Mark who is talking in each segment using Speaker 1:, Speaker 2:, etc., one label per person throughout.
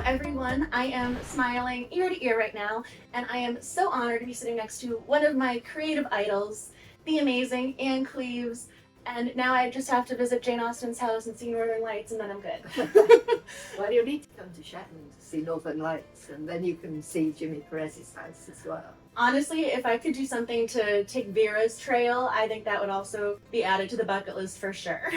Speaker 1: everyone. I am smiling ear to ear right now, and I am so honored to be sitting next to one of my creative idols, the amazing Anne Cleeves. And now I just have to visit Jane Austen's house and see Northern Lights, and then I'm good.
Speaker 2: Well, you need to come to Shetland to see Northern Lights, and then you can see Jimmy Perez's house as well.
Speaker 1: Honestly, if I could do something to take Vera's trail, I think that would also be added to the bucket list for sure.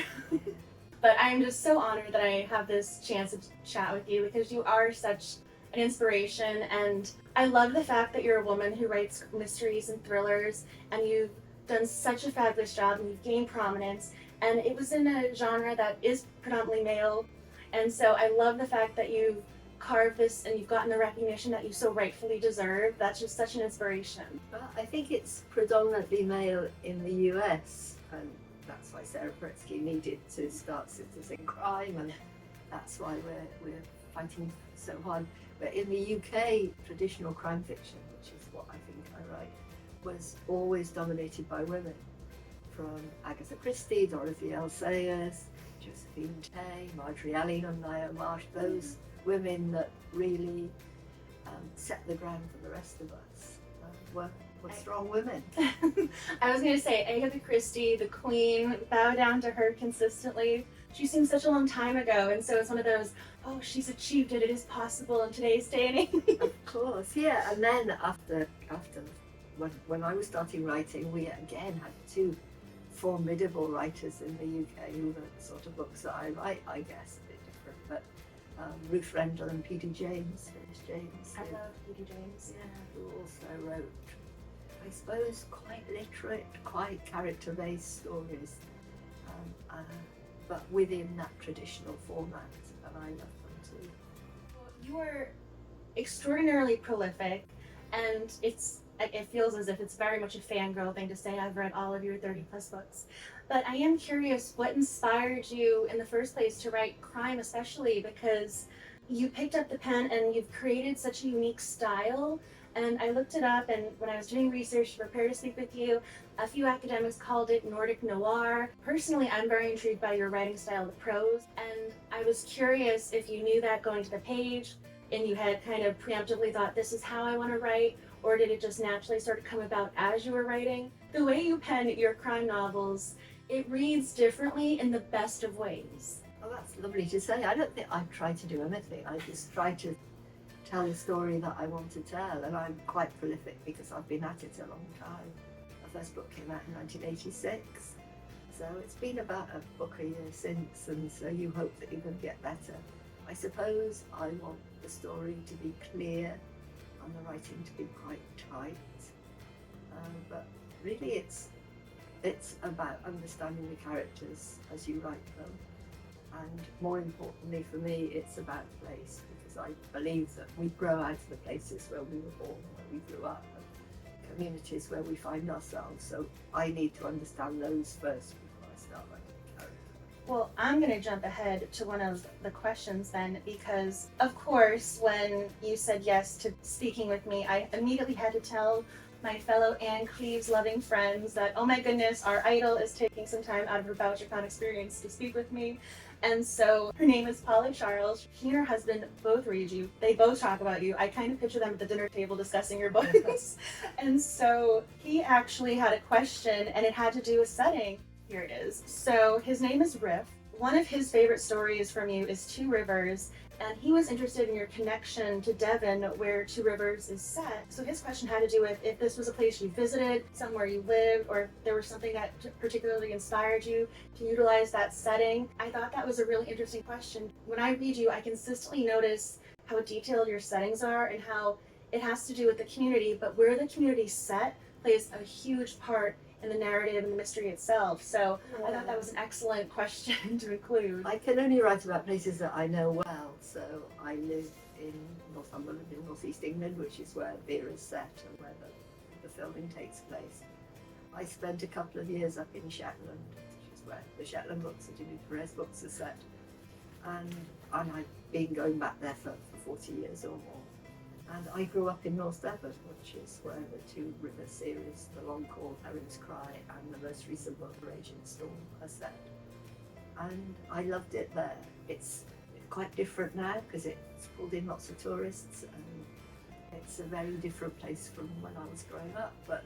Speaker 1: But I'm just so honored that I have this chance to chat with you because you are such an inspiration, and I love the fact that you're a woman who writes mysteries and thrillers, and you've done such a fabulous job and you've gained prominence, and it was in a genre that is predominantly male, and so I love the fact that you've carved this and you've gotten the recognition that you so rightfully deserve. That's just such an inspiration.
Speaker 2: Well, I think it's predominantly male in the US, and that's why Sarah Paretsky needed to start Sisters in Crime, and that's why we're fighting so hard. But in the UK, traditional crime fiction, which is what I think I write, was always dominated by women, from Agatha Christie, Dorothy L. Sayers, Josephine Tay, Marjorie Allen and Ngaio Marsh, those women that really set the ground for the rest of us were strong women.
Speaker 1: I was going to say, Agatha Christie, the queen, bow down to her consistently. She seemed such a long time ago, and so it's one of those, oh, she's achieved it, it is possible in today's day and age.
Speaker 2: Of course, yeah. And then after when I was starting writing, we again had two formidable writers in the UK who wrote the sort of books that I write, I guess, a bit different, but Ruth Rendell and P.D. James, Phyllis James.
Speaker 1: I love P.D. James,
Speaker 2: yeah, who also wrote, I suppose, quite literate, quite character-based stories, but within that traditional format, and I love them too.
Speaker 1: You are extraordinarily prolific, and it feels as if it's very much a fangirl thing to say I've read all of your 30 plus books. But I am curious, what inspired you in the first place to write crime, especially because you picked up the pen and you've created such a unique style. And I looked it up, and when I was doing research to prepare to speak with you, a few academics called it Nordic noir. Personally, I'm very intrigued by your writing style, the prose, and I was curious if you knew that going to the page and you had kind of preemptively thought, this is how I want to write, or did it just naturally sort of come about as you were writing? The way you pen your crime novels, it reads differently in the best of ways.
Speaker 2: Well, that's lovely to say. I don't think I try to do anything. I just try to tell the story that I want to tell, and I'm quite prolific because I've been at it a long time. My first book came out in 1986, so it's been about a book a year since, and so you hope that you're going to get better. I suppose I want the story to be clear and the writing to be quite tight, but really it's about understanding the characters as you write them, and more importantly for me, it's about place, because I believe that we grow out of the places where we were born, where we grew up, and communities where we find ourselves, so I need to understand those first before I start writing a character.
Speaker 1: Well, I'm going to jump ahead to one of the questions then, because of course when you said yes to speaking with me, I immediately had to tell my fellow Anne Cleeves loving friends that, oh my goodness, our idol is taking some time out of her BoucherCon experience to speak with me. And so her name is Paula Charles. She and her husband both read you. They both talk about you. I kind of picture them at the dinner table discussing your books. And so he actually had a question, and it had to do with setting. Here it is. So his name is Riff. One of his favorite stories from you is Two Rivers, and he was interested in your connection to Devon, where Two Rivers is set. So his question had to do with if this was a place you visited, somewhere you lived, or if there was something that particularly inspired you to utilize that setting. I thought that was a really interesting question. When I read you, I consistently notice how detailed your settings are and how it has to do with the community, but where the community's set plays a huge part in the narrative and the mystery itself. So I thought that was an excellent question to include.
Speaker 2: I can only write about places that I know well. So I live in Northumberland in northeast England, which is where Vera's set and where the filming takes place. I spent a couple of years up in Shetland, which is where the Shetland books, the Jimmy Perez books are set. And I've been going back there for 40 years or more. And I grew up in North Devon, which is where the Two Rivers series, The Long Call, Heron's Cry, and the most recent book, Raging Storm, are set. And I loved it there. It's quite different now because it's pulled in lots of tourists, and it's a very different place from when I was growing up. But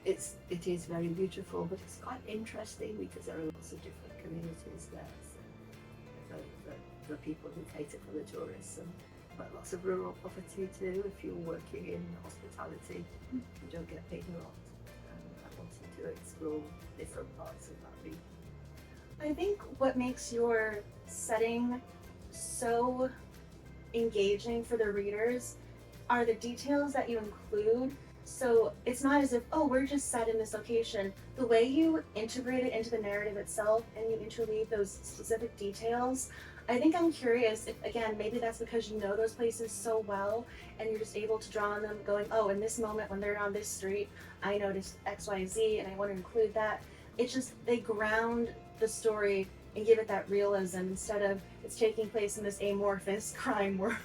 Speaker 2: it is very beautiful, but it's quite interesting because there are lots of different communities there. So the people who cater for the tourists, and but lots of rural poverty too. If you're working in hospitality, you don't get paid a lot. And I wanted to explore different parts of that region.
Speaker 1: I think what makes your setting so engaging for the readers are the details that you include. So it's not as if, oh, we're just set in this location. The way you integrate it into the narrative itself and you interweave those specific details, I think I'm curious if, again, maybe that's because you know those places so well and you're just able to draw on them going, oh, in this moment when they're on this street, I noticed X, Y, Z, and I want to include that. It's just, they ground the story and give it that realism instead of it's taking place in this amorphous crime world.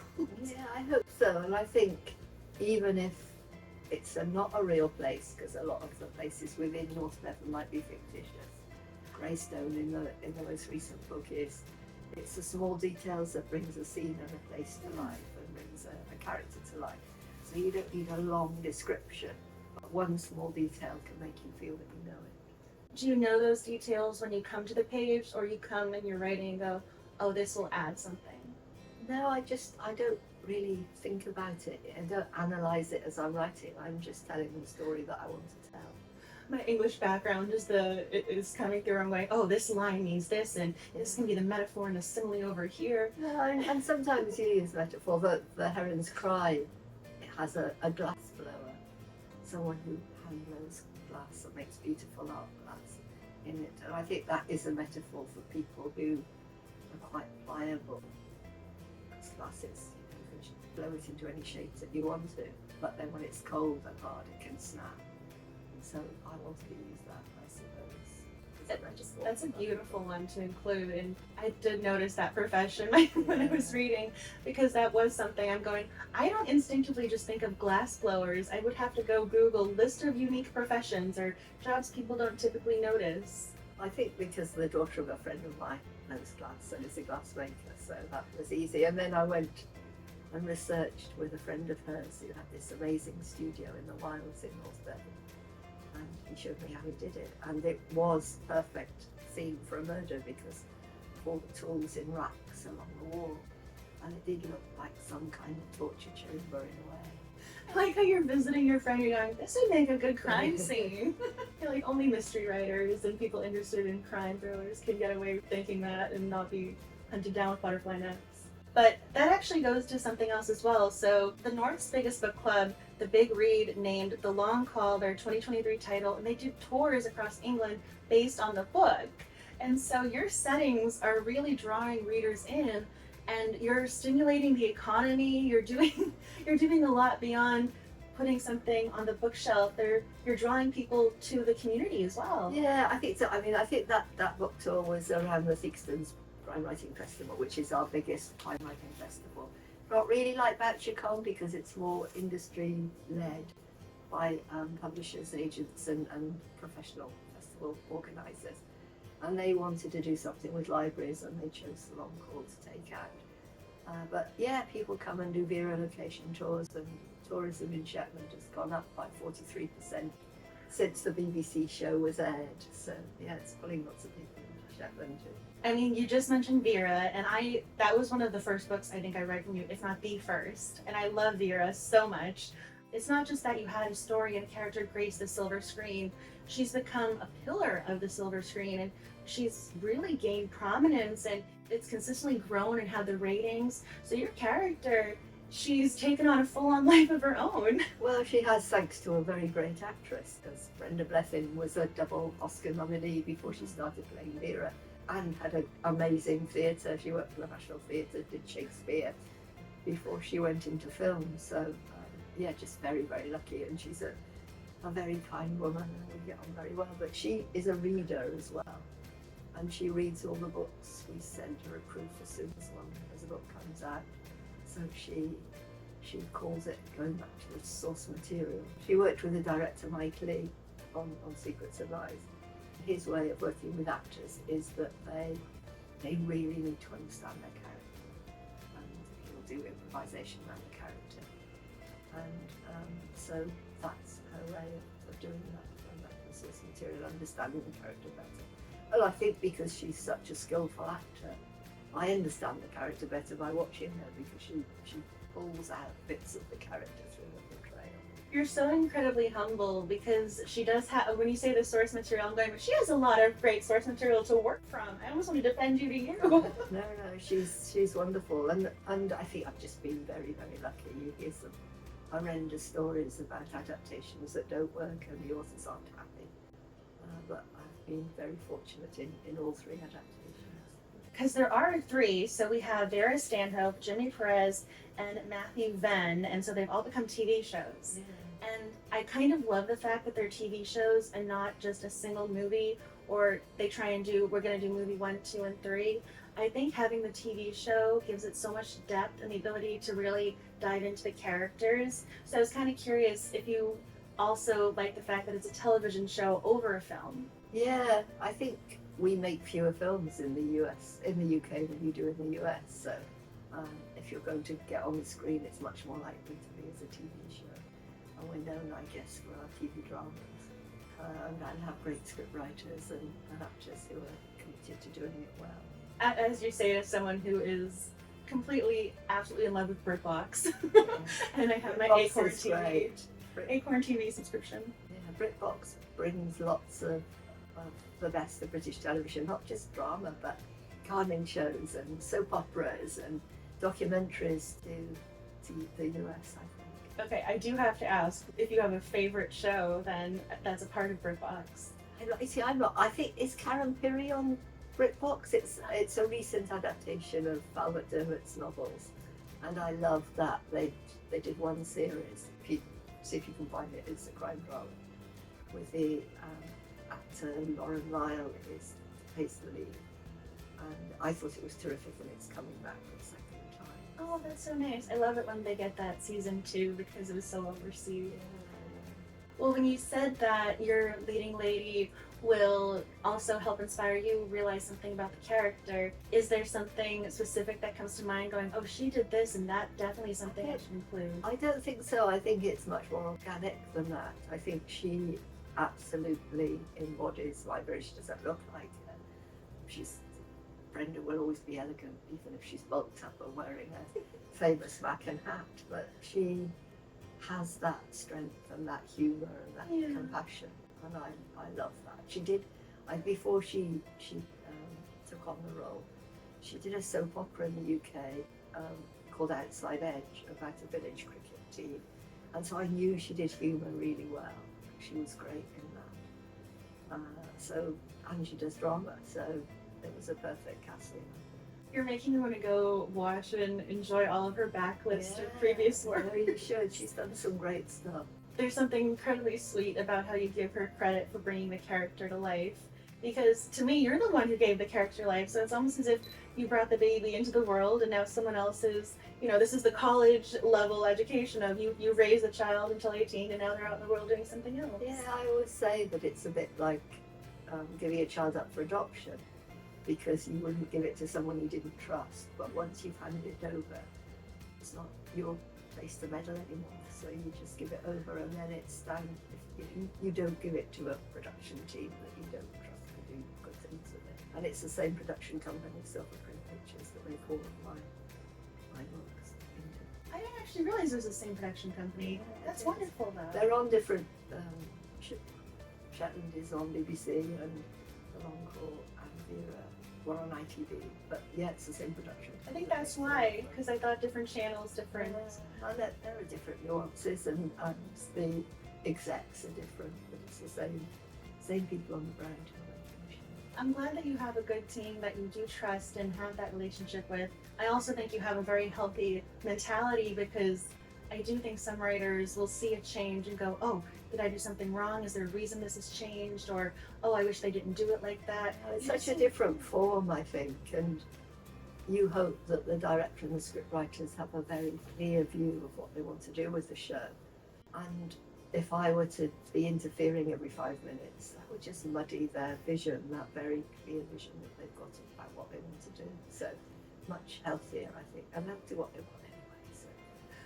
Speaker 2: Yeah, I hope so. And I think even if it's not a real place, because a lot of the places within North Devon might be fictitious. Greystone in the most recent book is, it's the small details that brings a scene and a place to life and brings a character to life. So you don't need a long description, but one small detail can make you feel that you know it.
Speaker 1: Do you know those details when you come to the page, or you come and you're writing and go, oh, this will add something?
Speaker 2: No, I don't really think about it. I don't analyse it as I'm writing. I'm just telling the story that I want to tell.
Speaker 1: My English background is coming through. I'm going, oh, this line means this, and this can be the metaphor and the simile over here.
Speaker 2: No, and sometimes you use metaphor. The heron's cry, it has a glass blower, someone who hand blows glass and makes beautiful art glass in it. And I think that is a metaphor for people who are quite pliable. Because glass is, you can blow it into any shape that you want to, but then when it's cold and hard, it can snap. So I wanted to use that, I suppose.
Speaker 1: That's a beautiful one to include, and I did notice that profession when I was reading, because that was something I'm going, I don't instinctively just think of glass blowers. I would have to go Google list of unique professions or jobs people don't typically notice.
Speaker 2: I think because the daughter of a friend of mine knows glass and is a glass maker, so that was easy. And then I went and researched with a friend of hers who had this amazing studio in the wilds in North Devon. And he showed me how he did it, and it was perfect scene for a murder because of all the tools in racks along the wall, and it did look like some kind of torture chamber in a way.
Speaker 1: I like how you're visiting your friend, you're going, this would make a good crime scene. You're like, only mystery writers and people interested in crime thrillers can get away with thinking that and not be hunted down with butterfly nets. But that actually goes to something else as well. So the North's biggest book club, the Big Read, named The Long Call their 2023 title, and they do tours across England based on the book. And so your settings are really drawing readers in, and you're stimulating the economy. You're doing a lot beyond putting something on the bookshelf. You're drawing people to the community as well.
Speaker 2: Yeah, I think so. I mean, I think that book tour was around the Theakston's Crime Writing Festival, which is our biggest crime writing festival. Not really like VoucherCon because it's more industry led by publishers, agents and professional festival organisers. And they wanted to do something with libraries and they chose the Long Call to take out. But yeah, people come and do Vera location tours, and tourism in Shetland has gone up by 43% since the BBC show was aired. So yeah, it's pulling lots of people into Shetland too.
Speaker 1: I mean, you just mentioned Vera, and that was one of the first books I think I read from you, if not the first. And I love Vera so much. It's not just that you had a story and a character grace the silver screen. She's become a pillar of the silver screen, and she's really gained prominence, and it's consistently grown and had the ratings. So your character, she's taken on a full-on life of her own.
Speaker 2: Well, she has, thanks to a very great actress, because Brenda Blethyn was a double Oscar nominee before she started playing Vera, and had an amazing theatre. She worked for the National Theatre, did Shakespeare before she went into film. So yeah, just very, very lucky. And she's a very kind woman, and we get on very well. But she is a reader as well, and she reads all the books. We send her a proof as soon as a book comes out. So she calls it going back to the source material. She worked with the director Mike Lee on Secrets of Lies. His way of working with actors is that they really need to understand their character. do improvisation around the character. And so that's her way of doing that, and that was source material, understanding the character better. Well, I think because she's such a skillful actor, I understand the character better by watching her, because she pulls out bits of the character through the portrayal.
Speaker 1: You're so incredibly humble, because she does have, when you say the source material, I'm going, but she has a lot of great source material to work from. I almost want to defend you to you.
Speaker 2: No, she's wonderful, and I think I've just been very, very lucky. You hear some horrendous stories about adaptations that don't work and the authors aren't happy. But I've been very fortunate in all 3 adaptations.
Speaker 1: Because there are 3, so we have Vera Stanhope, Jimmy Perez, and Matthew Venn, and so they've all become TV shows.
Speaker 2: Yeah.
Speaker 1: And I kind of love the fact that they're TV shows and not just a single movie, or they try and do, we're going to do movie 1, 2, and 3. I think having the TV show gives it so much depth and the ability to really dive into the characters. So I was kind of curious if you also like the fact that it's a television show over a film.
Speaker 2: Yeah, I think we make fewer films in the UK than you do in the US. So if you're going to get on the screen, it's much more likely to be as a TV show. And we're known, I guess, for our TV dramas. And have great script writers and actors who are committed to doing it well.
Speaker 1: As you say, as someone who is completely, absolutely in love with Bird Box, and I have my Acorn TV subscription.
Speaker 2: Yeah, BritBox brings lots of the best of British television, not just drama, but gardening shows and soap operas and documentaries to the US, I think.
Speaker 1: Okay, I do have to ask, if you have a favorite show, then that's a part of Bird Box.
Speaker 2: I'm not. I think, is Karen Pirie on BritBox? It's a recent adaptation of Albert Dermott's novels, and I love that they did one series. See if you can find it. It's a crime drama with the actor Lauren Lyle plays the lead, and I thought it was terrific, and it's coming back for the second time.
Speaker 1: Oh, that's so nice. I love it when they get that season 2 because it was so well received. Well, when you said that your leading lady will also help inspire you realize something about the character, is there something specific that comes to mind going, oh, she did this and that definitely something I should include?
Speaker 2: I don't think so. I think it's much more organic than that. I think she absolutely embodies library. She doesn't look like her. Brenda will always be elegant, even if she's bulked up or wearing a famous Macken hat, but she has that strength and that humour and that compassion, and I love that. She did, before she took on the role, she did a soap opera in the UK called Outside Edge about a village cricket team, and so I knew she did humour really well. She was great in that. And she does drama, so it was a perfect casting.
Speaker 1: You're making me want to go watch and enjoy all of her backlist of previous work.
Speaker 2: No, you should. She's done some great stuff.
Speaker 1: There's something incredibly sweet about how you give her credit for bringing the character to life. Because to me, you're the one who gave the character life, so it's almost as if you brought the baby into the world and now someone else is, this is the college level education of you raise a child until 18 and now they're out in the world doing something else.
Speaker 2: Yeah, I always say that it's a bit like giving a child up for adoption, because you wouldn't give it to someone you didn't trust, but once you've handed it over, it's not your place to meddle anymore, so you just give it over, and then it's down. If you don't give it to a production team that you don't trust to do good things with it. And it's the same production company, Silver Print Pictures, that make all of my books into.
Speaker 1: I didn't actually realize it was the same production company. That's wonderful, though.
Speaker 2: They're on different, Shetland is on BBC, and The Long Call and Vera were on ITV, but yeah, it's the same production.
Speaker 1: I think that's why, because I thought different channels, different.
Speaker 2: And there are different nuances, and the execs are different, but it's the same people on the ground.
Speaker 1: I'm glad that you have a good team that you do trust and have that relationship with. I also think you have a very healthy mentality, because I do think some writers will see a change and go, oh, did I do something wrong? Is there a reason this has changed? Or, oh, I wish they didn't do it like that.
Speaker 2: It's such a different form, I think, and you hope that the director and the scriptwriters have a very clear view of what they want to do with the show. And if I were to be interfering every 5 minutes, that would just muddy their vision, that very clear vision that they've got about what they want to do. So much healthier, I think, and they'll do what they want.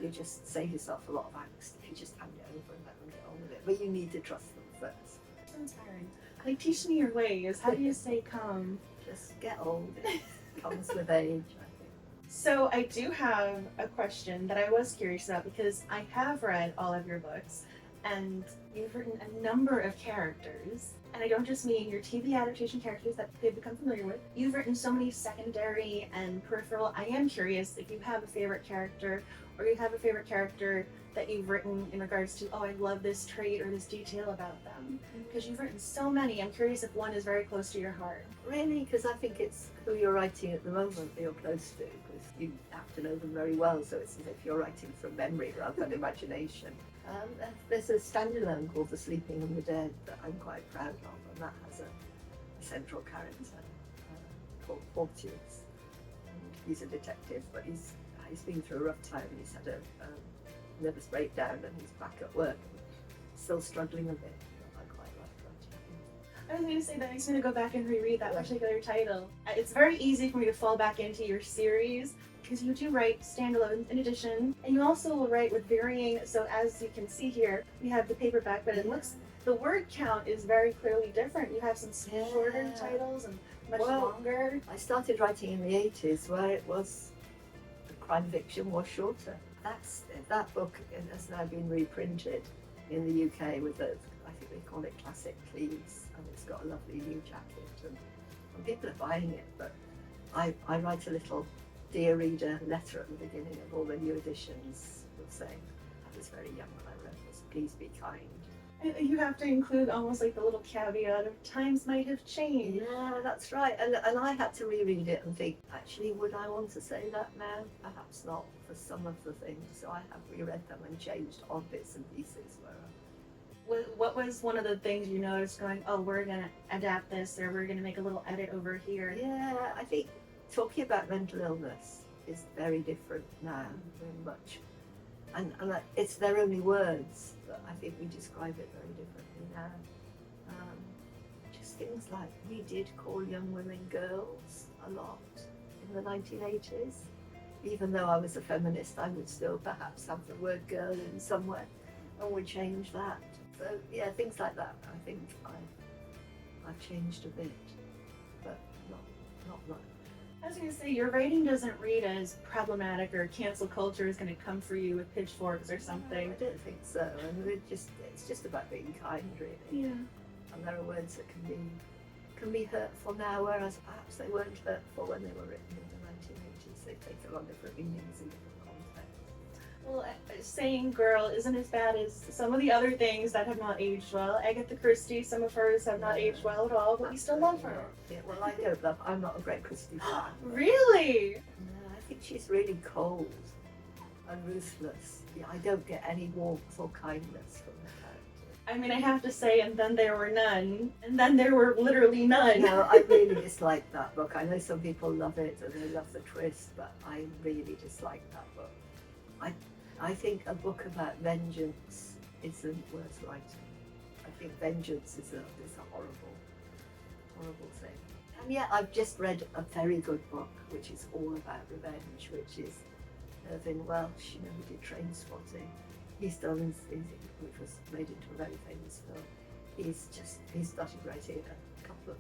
Speaker 2: You just save yourself a lot of angst if you just hand it over and let them get on with it. But you need to trust them first.
Speaker 1: So inspiring. Like, teach me your ways. How do you stay calm?
Speaker 2: Just get old. It comes with age, I think.
Speaker 1: So I do have a question that I was curious about because I have read all of your books and you've written a number of characters. And I don't just mean your TV adaptation characters that they've become familiar with. You've written so many secondary and peripheral. I am curious if you have a favorite character or you have a favorite character that you've written in regards to, oh, I love this trait or this detail about them. Because you've written so many. I'm curious if one is very close to your heart.
Speaker 2: Really, because I think it's who you're writing at the moment that you're close to, because you have to know them very well, so it's as if you're writing from memory rather than imagination. There's a standalone called The Sleeping and the Dead that I'm quite proud of, and that has a central character called Fortius. And he's a detective, but he's been through a rough time. He's had a nervous breakdown and he's back at work, still struggling a bit. I quite like that.
Speaker 1: I was going to say that makes me to go back and reread that particular title. It's very easy for me to fall back into your series because you do write standalone in addition, and you also will write with varying. So as you can see here, we have the paperback, but it looks the word count is very clearly different. You have some shorter titles and much longer.
Speaker 2: I started writing in the 80s, where it was the crime fiction was shorter. That book has now been reprinted in the UK with I think they call it classic Cleeves, and it's got a lovely new jacket, and people are buying it. But I write a little dear reader letter at the beginning of all the new editions, saying I was very young when I read this. Please be kind.
Speaker 1: And you have to include almost like the little caveat of times might have changed.
Speaker 2: Yeah, that's right. And I had to reread it and think, actually, would I want to say that now? Perhaps not for some of the things. So I have reread them and changed odd bits and pieces.
Speaker 1: What was one of the things you noticed going, oh, we're going to adapt this, or we're going to make a little edit over here?
Speaker 2: Yeah, I think talking about mental illness is very different now, very much. And it's their only words, but I think we describe it very differently now. Just things like, we did call young women girls a lot in the 1980s. Even though I was a feminist, I would still perhaps have the word girl in somewhere and would change that. So yeah, things like that. I think I've changed a bit, but not much.
Speaker 1: I was going to say, your writing doesn't read as problematic or cancel culture is going to come for you with pitchforks or something.
Speaker 2: No, I don't think so. And it's just about being kind, really.
Speaker 1: Yeah.
Speaker 2: And there are words that can be hurtful now, whereas perhaps they weren't hurtful when they were written in the 1980s. They've taken on different meanings in different contexts.
Speaker 1: Well, saying girl isn't as bad as some of the other things that have not aged well. Agatha Christie, some of hers have not aged well at all, but we still love her.
Speaker 2: Yeah, well, I don't love. I'm not a great Christie fan.
Speaker 1: Really?
Speaker 2: No, I think she's really cold and ruthless. Yeah, I don't get any warmth or kindness from the character.
Speaker 1: I mean, I have to say, and then there were none. And then there were literally none.
Speaker 2: No, I really dislike that book. I know some people love it and they love the twist, but I really dislike that book. I think a book about vengeance isn't worth writing. I think vengeance is a horrible thing. And yet I've just read a very good book which is all about revenge, which is Irving Welsh, who did Trainspotting. He's done, which was made into a very famous film. He's started writing a couple of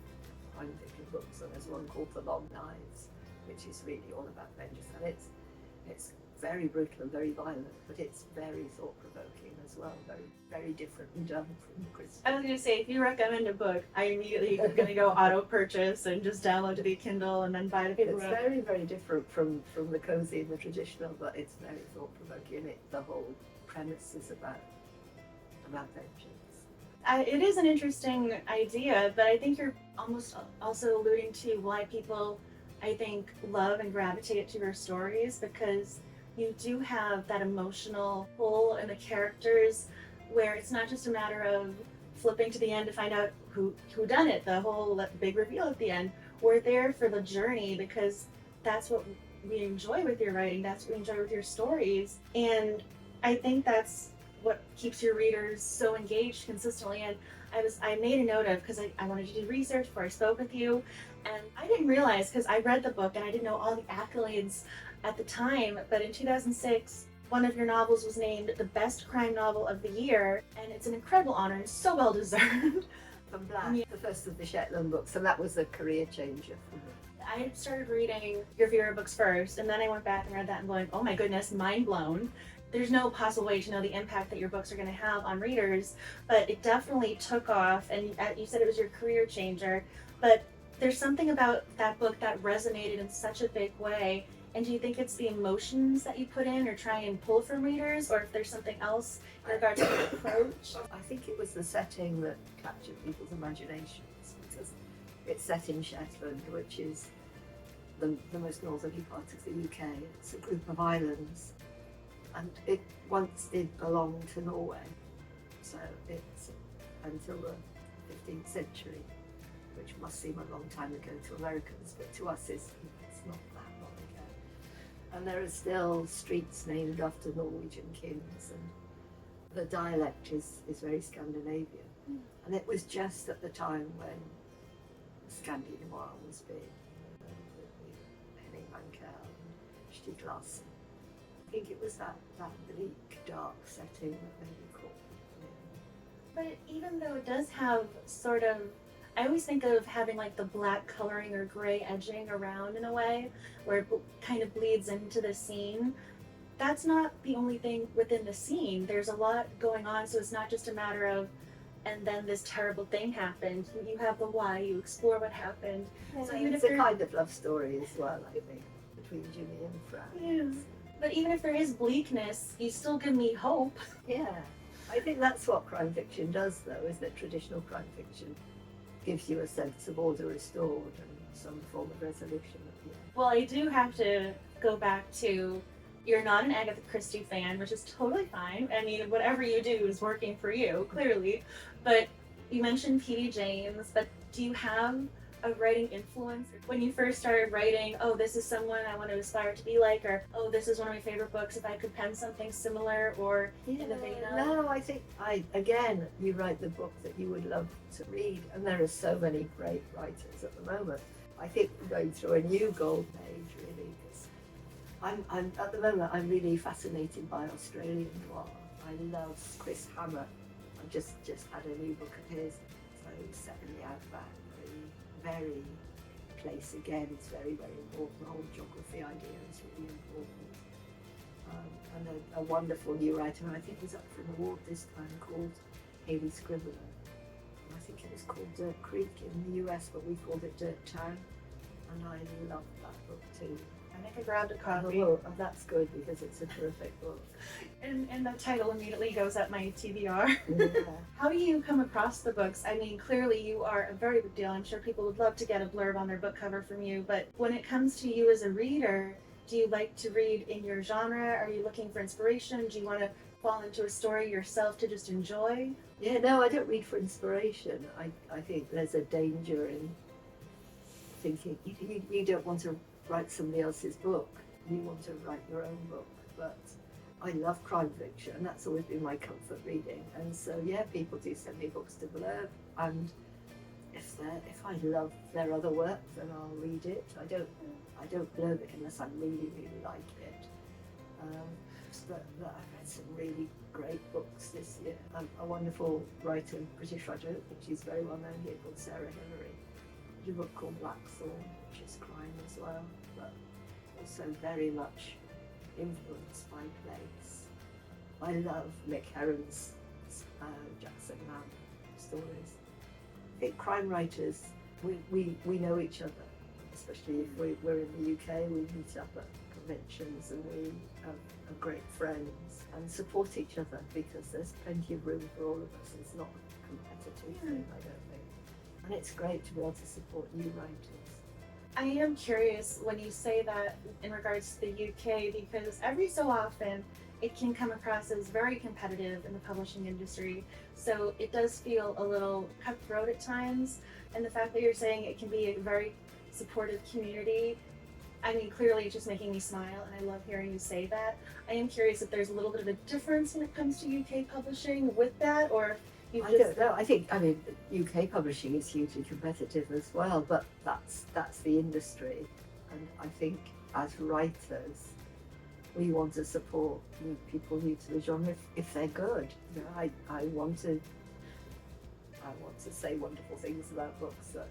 Speaker 2: crime fiction books, and there's one called The Long Knives, which is really all about vengeance, and it's very brutal and very violent, but it's very thought-provoking as well, very, very different and done from Christie.
Speaker 1: I was going to say, if you recommend a book, I immediately am going to go auto-purchase and just download to the Kindle and then buy the paperback.
Speaker 2: It's very, very different from the cozy and the traditional, but it's very thought-provoking. The whole premise is about vengeance.
Speaker 1: It is an interesting idea, but I think you're almost also alluding to why people, I think, love and gravitate to your stories, because you do have that emotional pull in the characters where it's not just a matter of flipping to the end to find out who done it, the whole big reveal at the end. We're there for the journey because that's what we enjoy with your writing, that's what we enjoy with your stories. And I think that's what keeps your readers so engaged consistently. And I made a note of, because I wanted to do research before I spoke with you, and I didn't realize, because I read the book and I didn't know all the accolades at the time, but in 2006, one of your novels was named the best crime novel of the year, and it's an incredible honor and so well deserved.
Speaker 2: From Black, the first of the Shetland books, and that was a career changer for me.
Speaker 1: I had started reading your Vera books first, and then I went back and read that and going, oh my goodness, mind blown. There's no possible way to know the impact that your books are going to have on readers, but it definitely took off, and you said it was your career changer, but there's something about that book that resonated in such a big way. And do you think it's the emotions that you put in or try and pull from readers, or if there's something else in regards to the approach?
Speaker 2: I think it was the setting that captured people's imaginations, because it's set in Shetland, which is the most northerly part of the UK. It's a group of islands, and it once did belong to Norway, so it's until the 15th century, which must seem a long time ago to Americans, but to us it's not that long ago. And there are still streets named after Norwegian kings, and the dialect is very Scandinavian. And it was just at the time when Scandinois was big, Henning Mankell and Stieg Larsson. I think it was that bleak, dark setting that maybe caught people in.
Speaker 1: But even though it does have sort of, I always think of having like the black coloring or gray edging around in a way, where it kind of bleeds into the scene. That's not the only thing within the scene. There's a lot going on, so it's not just a matter of, and then this terrible thing happened. You have the why, you explore what happened.
Speaker 2: Yeah,
Speaker 1: so even
Speaker 2: it's
Speaker 1: if
Speaker 2: a kind of love story as well, I think, between Jimmy and Fran.
Speaker 1: Yeah. But even if there is bleakness, you still give me hope.
Speaker 2: Yeah, I think that's what crime fiction does, though, is that traditional crime fiction gives you a sense of order restored and some form of resolution at the end.
Speaker 1: Well, I do have to go back to, you're not an Agatha Christie fan, which is totally fine. I mean, whatever you do is working for you, clearly. But you mentioned P.D. James, but do you have a writing influence? When you first started writing, oh, this is someone I want to aspire to be like, or oh, this is one of my favorite books, if I could pen something similar, or in the vein of...
Speaker 2: No, I think, again, you write the book that you would love to read, and there are so many great writers at the moment. I think we're going through a new golden age, really, because I'm at the moment, I'm really fascinated by Australian noir. I love Chris Hammer. I just had a new book of his, so he's set in the outback. Very place again, it's very, very important. The whole geography idea is really important. And a wonderful new writer, I think was up for an award this time, called Hayley Scrivener. I think it was called Dirt Creek in the US, but we called it Dirt Town. And I loved that book too.
Speaker 1: I think I grabbed a copy.
Speaker 2: Oh, that's good because it's a terrific book.
Speaker 1: And the title immediately goes up my TBR.
Speaker 2: Yeah.
Speaker 1: How do you come across the books? I mean, clearly you are a very big deal. I'm sure people would love to get a blurb on their book cover from you. But when it comes to you as a reader, do you like to read in your genre? Are you looking for inspiration? Do you want to fall into a story yourself to just enjoy?
Speaker 2: Yeah, no, I don't read for inspiration. I think there's a danger in thinking you don't want to write somebody else's book. You want to write your own book. But I love crime fiction. That's always been my comfort reading. And so, yeah, people do send me books to blurb. And if I love their other work, then I'll read it. I don't blurb it unless I really, really like it. But I've read some really great books this year. A wonderful writer, British writer, which is very well known here, called Sarah Hillary. A book called Blackthorn, which is crime as well, but also very much influenced by place. I love Mick Herron's Jackson Man stories. I think crime writers, we know each other, especially if we're in the UK, we meet up at conventions and we are great friends and support each other because there's plenty of room for all of us. It's not a competitive thing, I don't think. And it's great to be able to support new writers.
Speaker 1: I am curious when you say that in regards to the UK, because every so often it can come across as very competitive in the publishing industry. So it does feel a little cutthroat at times. And the fact that you're saying it can be a very supportive community, I mean, clearly it's just making me smile, and I love hearing you say that. I am curious if there's a little bit of a difference when it comes to UK publishing with that, or
Speaker 2: I don't know. I mean, UK publishing is hugely competitive as well, but that's the industry. And I think as writers, we want to support people new to the genre if they're good. You know, I want to say wonderful things about books that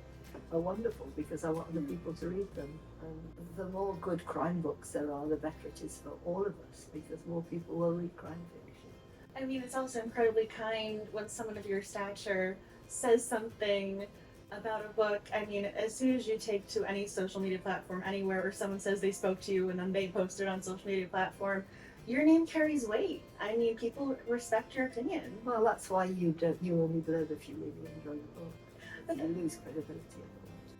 Speaker 2: are wonderful because I want other people to read them. And the more good crime books there are, the better it is for all of us because more people will read crime fiction.
Speaker 1: I mean, it's also incredibly kind when someone of your stature says something about a book. I mean, as soon as you take to any social media platform anywhere, or someone says they spoke to you and then they post it on social media platform, your name carries weight. I mean, people respect your opinion.
Speaker 2: Well, that's why you only blurb if you really enjoy the book.
Speaker 1: But
Speaker 2: You lose credibility.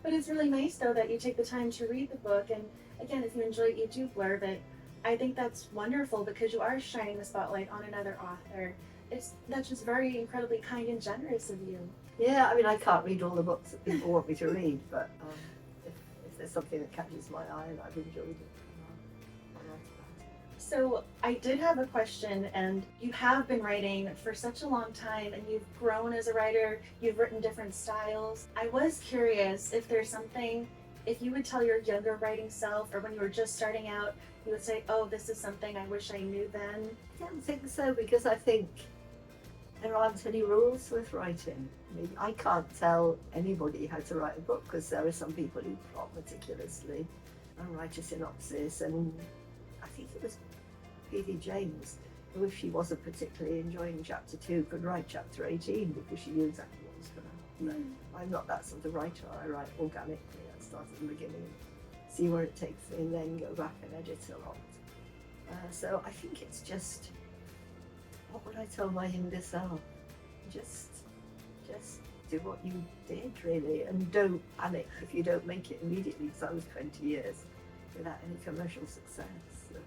Speaker 1: But it's really nice, though, that you take the time to read the book. And again, if you enjoy it, you do blurb it. I think that's wonderful because you are shining the spotlight on another author. That's just very incredibly kind and generous of you.
Speaker 2: Yeah, I mean, I can't read all the books that people want me to read, but if there's something that catches my eye and I've enjoyed it, I write about it.
Speaker 1: So I did have a question, and you have been writing for such a long time, and you've grown as a writer, you've written different styles. I was curious if there's something, if you would tell your younger writing self, or when you were just starting out, you would say, oh, this is something I wish I knew then.
Speaker 2: I don't think so, because I think there aren't any rules with writing. I mean, I can't tell anybody how to write a book because there are some people who plot meticulously and write a synopsis, and I think it was P.D. James, who, if she wasn't particularly enjoying chapter 2, could write chapter 18 because she knew exactly what was going to happen. I'm not that sort of writer. I write organically. I start at the beginning, see where it takes me, and then go back and edit a lot. So I think it's just, what would I tell my younger self? Just do what you did, really, and don't panic if you don't make it immediately, because I was 20 years without any commercial success. So,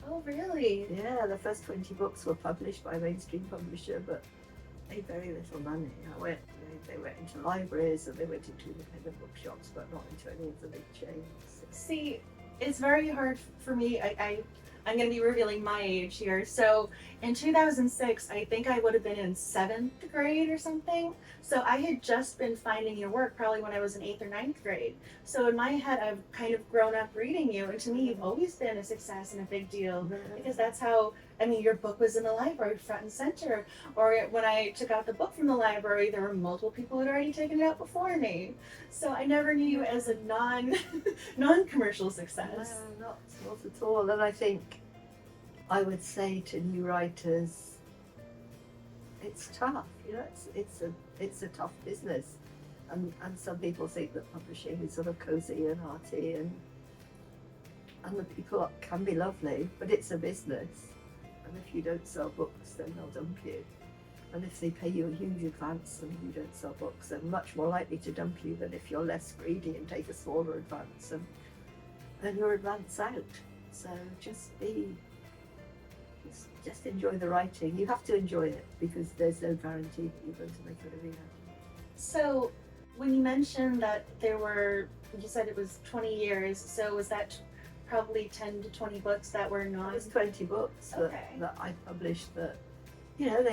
Speaker 1: Oh, really?
Speaker 2: yeah, the first 20 books were published by a mainstream publisher, but made very little money. They went into libraries and they went into independent bookshops, but not into any of the big chains.
Speaker 1: See, it's very hard for me. I'm going to be revealing my age here. So in 2006, I think I would have been in 7th grade or something. So I had just been finding your work probably when I was in 8th or 9th grade. So in my head, I've kind of grown up reading you. And to me, you've always been a success and a big deal because that's how, I mean, your book was in the library front and center. Or when I took out the book from the library, there were multiple people who had already taken it out before me. So I never knew you as a non-commercial success.
Speaker 2: No, not at all. And I think I would say to new writers, it's tough. You know, it's a tough business, and some people think that publishing is sort of cozy and hearty, and the people can be lovely, but it's a business. And if you don't sell books, then they'll dump you. And if they pay you a huge advance and you don't sell books, they're much more likely to dump you than if you're less greedy and take a smaller advance and earn your advance out. So just enjoy the writing. You have to enjoy it because there's no guarantee that you're going to make a living out of it.
Speaker 1: So when you mentioned that you said it was 20 years, so was that probably 10 to 20 books that were
Speaker 2: It was 20 books that I published that, you know,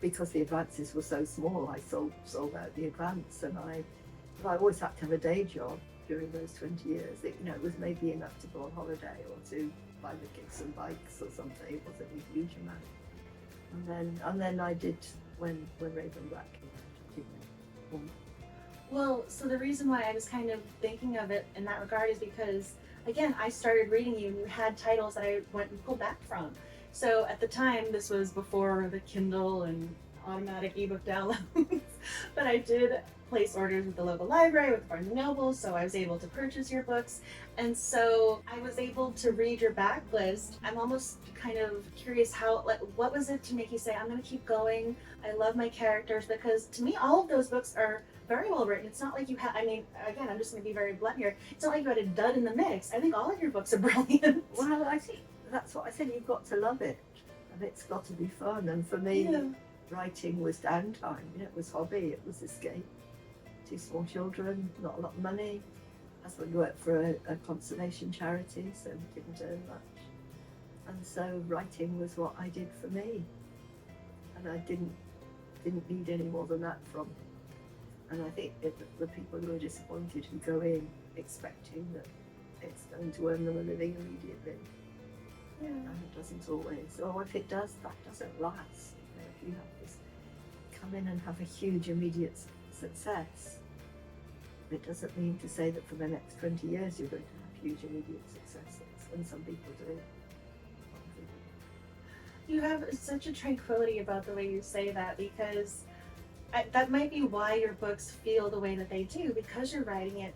Speaker 2: because the advances were so small, I sold out the advance, and I always had to have a day job during those 20 years. It was maybe enough to go on holiday or to buy the kids some bikes or something. It wasn't a huge amount. And then I did when Raven Black came out.
Speaker 1: Well, so the reason why I was kind of thinking of it in that regard is because, again, I started reading you and you had titles that I went and pulled back from. So at the time, this was before the Kindle and automatic ebook downloads, but I did place orders with the local library, with Barnes & Noble, so I was able to purchase your books. And so I was able to read your backlist. I'm almost kind of curious what was it to make you say, I'm going to keep going, I love my characters, because to me, all of those books are very well written. It's not like you had, I mean, again, I'm just going to be very blunt here, it's not like you had a dud in the mix. I think all of your books are brilliant.
Speaker 2: Well, I think that's what I said, you've got to love it, and it's got to be fun. And for me, writing was downtime. It was hobby, it was escape. 2 small children, not a lot of money. Husband worked for a conservation charity, so we didn't earn much. And so writing was what I did for me, and I didn't need any more than that from it. And I think the people who are disappointed who go in expecting that it's going to earn them a living immediately, and it doesn't always. Or if it does, that doesn't last. You know, if you have this come in and have a huge immediate success, it doesn't mean to say that for the next 20 years you're going to have huge immediate successes, and some people do.
Speaker 1: You have such a tranquility about the way you say that, because that might be why your books feel the way that they do, because you're writing it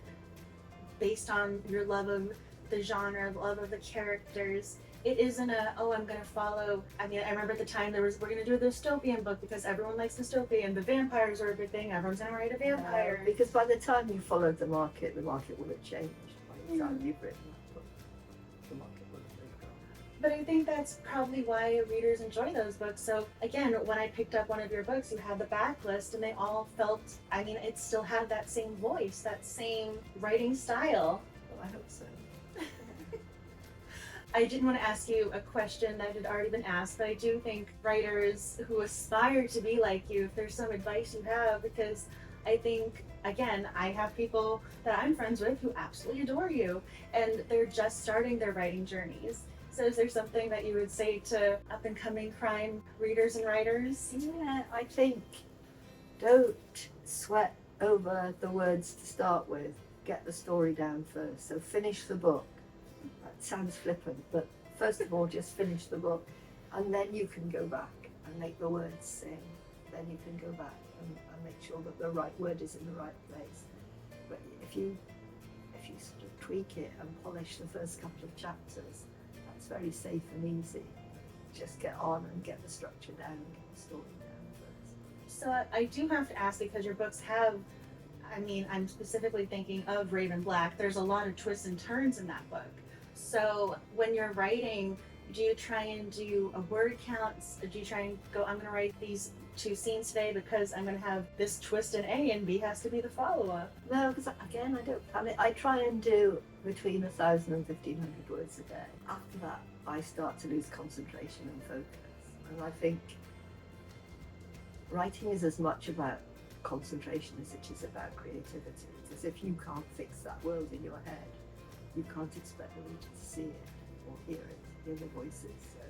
Speaker 1: based on your love of the genre, love of the characters. It isn't I'm going to follow. I mean, I remember at the time we're going to do a dystopian book because everyone likes dystopian. The vampires are a big thing. Everyone's going to write a vampire.
Speaker 2: Because by the time you followed the market will have changed. By the time you've written that book, the market will have moved on.
Speaker 1: But I think that's probably why readers enjoy those books. So again, when I picked up one of your books, you had the backlist, and they all felt, I mean, it still had that same voice, that same writing style.
Speaker 2: Well, I hope so.
Speaker 1: I didn't want to ask you a question that had already been asked, but I do think writers who aspire to be like you, if there's some advice you have, because I think, again, I have people that I'm friends with who absolutely adore you, and they're just starting their writing journeys. So is there something that you would say to up-and-coming crime readers and writers?
Speaker 2: Yeah, I think don't sweat over the words to start with. Get the story down first. So finish the book. That sounds flippant, but first of all, just finish the book, and then you can go back and make the words sing. Then you can go back and make sure that the right word is in the right place. But if you sort of tweak it and polish the first couple of chapters, that's very safe and easy. Just get on and get the structure down and get the story down first.
Speaker 1: So I do have to ask, because your books have, I mean, I'm specifically thinking of Raven Black. There's a lot of twists and turns in that book. So when you're writing, do you try and do a word count? Do you try and go, I'm going to write these 2 scenes today because I'm going to have this twist in A, and B has to be the follow-up?
Speaker 2: No, because again, I try and do between 1,000 and 1,500 words a day. After that, I start to lose concentration and focus. And I think writing is as much about concentration as it is about creativity. Because if you can't fix that world in your head, you can't expect the reader to see it or hear the voices. So,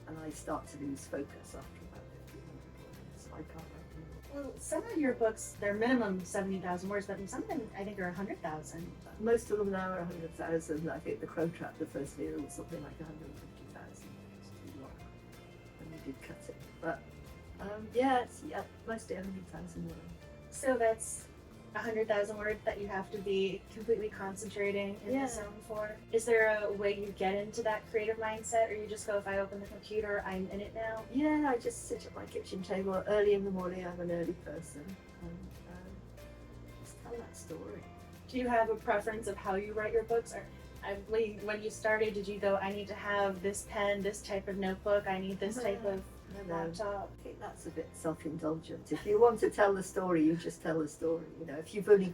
Speaker 2: and I start to lose focus after about 1,500 words, so I can't write anymore.
Speaker 1: Well, some of your books, they're minimum 70,000 words, but some of them I think are 100,000.
Speaker 2: Most of them now are 100,000. I think the Crow Trap, the first era, was something like 150,000. It's too long, and we did cut it. But mostly 100,000 words.
Speaker 1: So that's 100,000 words that you have to be completely concentrating in the zone for. Is there a way you get into that creative mindset, or you just go, if I open the computer, I'm in it now?
Speaker 2: Yeah, I just sit at my kitchen table early in the morning. I'm an early person, and just tell that story.
Speaker 1: Do you have a preference of how you write your books? Or when you started, did you go, I need to have this pen, this type of notebook, I need this type of laptop?
Speaker 2: I think that's a bit self-indulgent. If you want to tell the story, you just tell the story. You know, if you've only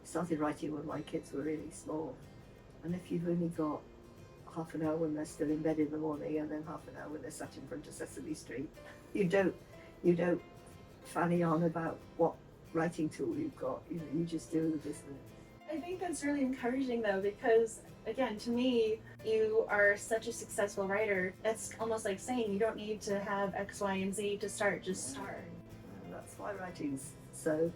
Speaker 2: started writing when my kids were really small, and if you've only got half an hour when they're still in bed in the morning, and then half an hour when they're sat in front of Sesame Street, you don't fanny on about what writing tool you've got. You know, you just do the business.
Speaker 1: I think that's really encouraging, though, because again, to me, you are such a successful writer. It's almost like saying you don't need to have X, Y, and Z to start, just start.
Speaker 2: And that's why writing's so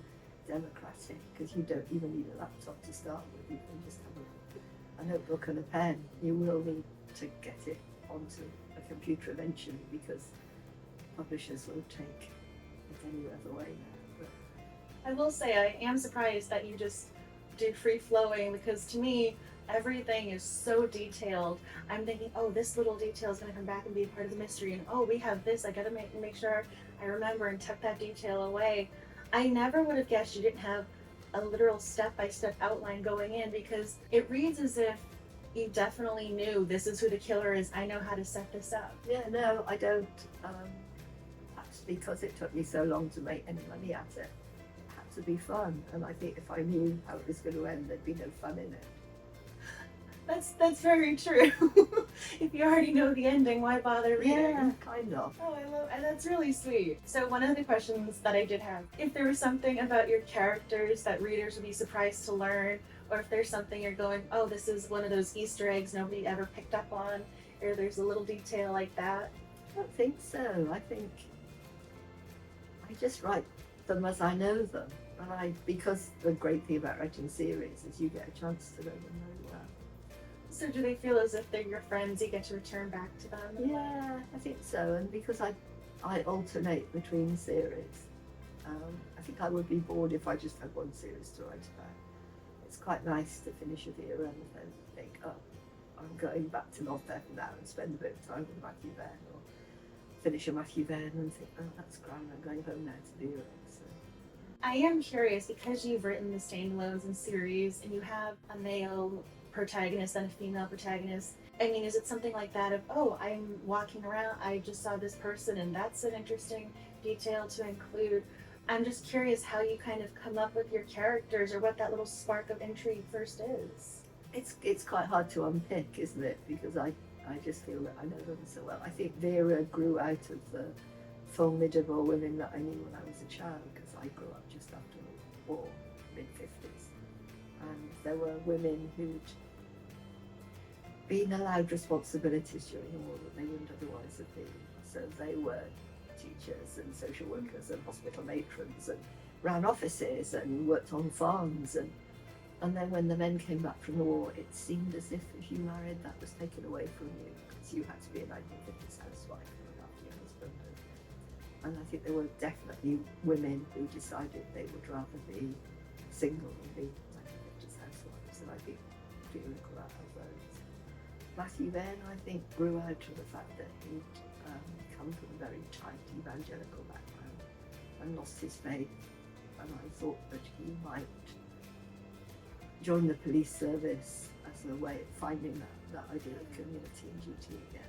Speaker 2: democratic, because you don't even need a laptop to start with. You can just have a notebook and a pen. You will need to get it onto a computer eventually, because publishers won't take it any other way now. But
Speaker 1: I will say, I am surprised that you just did free flowing, because to me, everything is so detailed. I'm thinking, oh, this little detail is going to come back and be part of the mystery, and oh, we have this. I got to make sure I remember and tuck that detail away. I never would have guessed you didn't have a literal step-by-step outline going in, because it reads as if you definitely knew this is who the killer is. I know how to set this up.
Speaker 2: yeah, no, I don't. That's because it took me so long to make any money at it. It had to be fun, and I think if I knew how it was going to end, there'd be no fun in it.
Speaker 1: That's very true. If you already know the ending, why bother reading?
Speaker 2: Yeah, kind of.
Speaker 1: Oh, I love, and that's really sweet. So one of the questions that I did have, if there was something about your characters that readers would be surprised to learn, or if there's something you're going, oh, this is one of those Easter eggs nobody ever picked up on or there's a little detail like that?
Speaker 2: I don't think so. I think I just write them as I know them. And because the great thing about writing series is you get a chance to know them very well.
Speaker 1: So do they feel as if they're your friends, you get to return back to them?
Speaker 2: Yeah, I think so. And because I alternate between series, I think I would be bored if I just had one series to write about. It's quite nice to finish a Vera and then think, oh, I'm going back to North Devon now and spend a bit of time with Matthew Venn, or finish a Matthew Venn and think, oh, that's grand, I'm going home now to Vera. So.
Speaker 1: I am curious, because you've written the standalones and series and you have a male protagonist and a female protagonist. I mean, is it something like that of, oh, I'm walking around, I just saw this person and that's an interesting detail to include? I'm just curious how you kind of come up with your characters, or what that little spark of intrigue first is.
Speaker 2: It's quite hard to unpick, isn't it? Because I just feel that I know them so well. I think Vera grew out of the formidable women that I knew when I was a child, because I grew up just after the war, mid-50s. And there were women who'd been allowed responsibilities during the war that they wouldn't otherwise have been. So they were teachers and social workers and hospital matrons and ran offices and worked on farms, and then when the men came back from the war, it seemed as if you married, that was taken away from you, because you had to be a 1950s housewife and look after your husband. And I think there were definitely women who decided they would rather be single and be 1950s housewives, and I think Vera grew out of those. Matthew Venn, I think, grew out of the fact that he'd come from a very tight evangelical background and lost his faith, and I thought that he might join the police service as a way of finding that idea of community and duty again.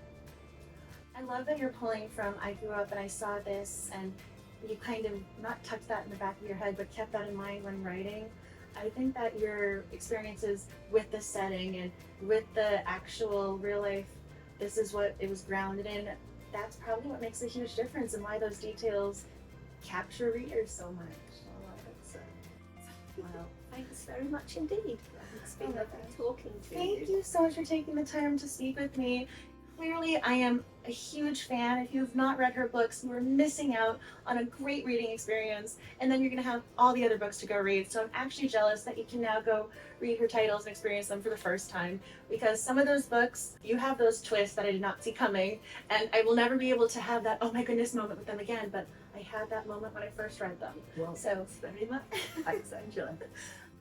Speaker 1: I love that you're pulling from I grew up and I saw this, and you kind of not tucked that in the back of your head, but kept that in mind when writing. I think that your experiences with the setting and with the actual real life, this is what it was grounded in, that's probably what makes a huge difference and why those details capture readers so much.
Speaker 2: Well, I hope so. Well, thanks very much indeed. It's been lovely talking to you.
Speaker 1: Thank you so much for taking the time to speak with me. Clearly, I am a huge fan. If you've not read her books, you are missing out on a great reading experience. And then you're going to have all the other books to go read. So I'm actually jealous that you can now go read her titles and experience them for the first time. Because some of those books, you have those twists that I did not see coming. And I will never be able to have that, oh my goodness moment with them again. But I had that moment when I first read them.
Speaker 2: Well,
Speaker 1: so
Speaker 2: thanks very much. Thanks, Angela.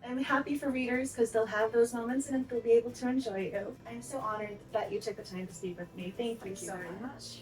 Speaker 1: I'm happy for readers because they'll have those moments and they'll be able to enjoy you. I'm so honored that you took the time to speak with me. Thank you so
Speaker 2: very
Speaker 1: much.